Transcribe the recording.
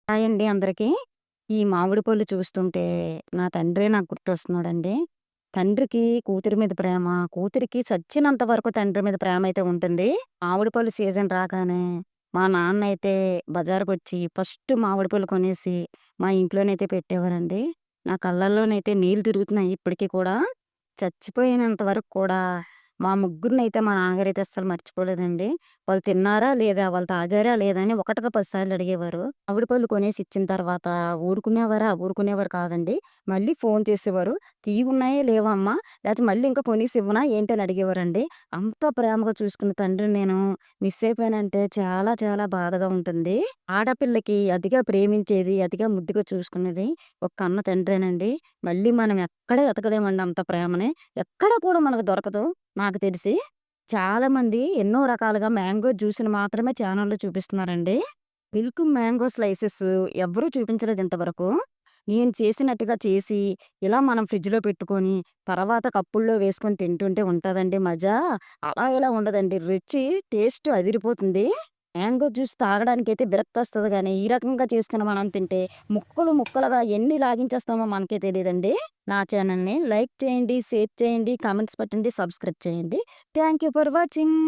Hi అండి అందరికి. ఈ మామిడి పళ్ళు చూస్తుంటే నా తండ్రే నాకు గుర్తొస్తున్నాడండి. తండ్రికి కూతురి మీద ప్రేమ, కూతురికి చచ్చినంత వరకు తండ్రి మీద ప్రేమైతే ఉంటుంది. మామిడి పళ్ళు సీజన్ రాగానే మా నాన్నయితే బజారుకొచ్చి ఫస్ట్ మామిడి పళ్ళు కొనేసి మా ఇంట్లోనైతే పెట్టేవారండి. నా కళ్ళల్లోనైతే నీళ్ళు తిరుగుతున్నాయి ఇప్పటికి కూడా. చచ్చిపోయినంత వరకు కూడా మా ముగ్గురినైతే మా నాన్నగారైతే అస్సలు మర్చిపోలేదండి. వాళ్ళు తిన్నారా లేదా? వాళ్ళు తాగారా లేదా? అని ఒకటికి 10 సార్లు అడిగేవారు. మామిడి పళ్ళు కొనేసి ఇచ్చిన తర్వాత ఊరుకునేవారా? ఊరుకునేవారు కాదండి. మళ్ళీ ఫోను చేసేవారు. "తియ్యగున్నాయా లేవా అమ్మా? లేతే మళ్ళీ ఇంకా కొనేసి ఇవ్వనా ఏంటి?" అని అడిగేవారండి. అంత ప్రేమగా చూసుకున్న తండ్రిని నేను మిస్ అయిపోయానంటే చాలా చాలా బాధగా ఉంటుంది. ఆడపిల్లకి అతిగా ప్రేమించేది, అతిగా ముద్దుగా చూసుకునేది ఒక కన్న తండ్రేనండి. మళ్ళీ మనం ఎక్కడ వెతకలేమండి అంత ప్రేమని. ఎక్కడ కూడా మనకు దొరకదు నాకు తెలిసి. చాలామంది ఎన్నో రకాలుగా మ్యాంగో జ్యూస్‌ని మాత్రమే ఛానెల్‌లో చూపిస్తున్నారండి. మిల్క్ మ్యాంగో స్లైసెస్ ఎవ్వరూ చూపించలేదు ఇంతవరకు. నేను చేసినట్టుగా చేసి, ఇలా మనం ఫ్రిడ్జ్‌లో పెట్టుకొని, తర్వాత కప్పుల్లో వేసుకొని తింటుంటే ఉంటదండి మజా. అలా ఇలా ఉండదండి. రుచి, టేస్ట్ అదిరిపోతుంది. మ్యాంగో జ్యూస్ తాగడానికైతే విరక్తొస్తది గానీ, ఈ రకంగా చేసుకొని మనం తింటే ముక్కలు ముక్కలుగా ఎన్ని లాగించేస్తామో మనకే తెలీదండి. నా ఛానెల్‌ని లైక్ చేయండి, షేర్ చేయండి, కామెంట్స్ పెట్టండి, సబ్స్క్రైబ్ చేయండి. Thank you for watching.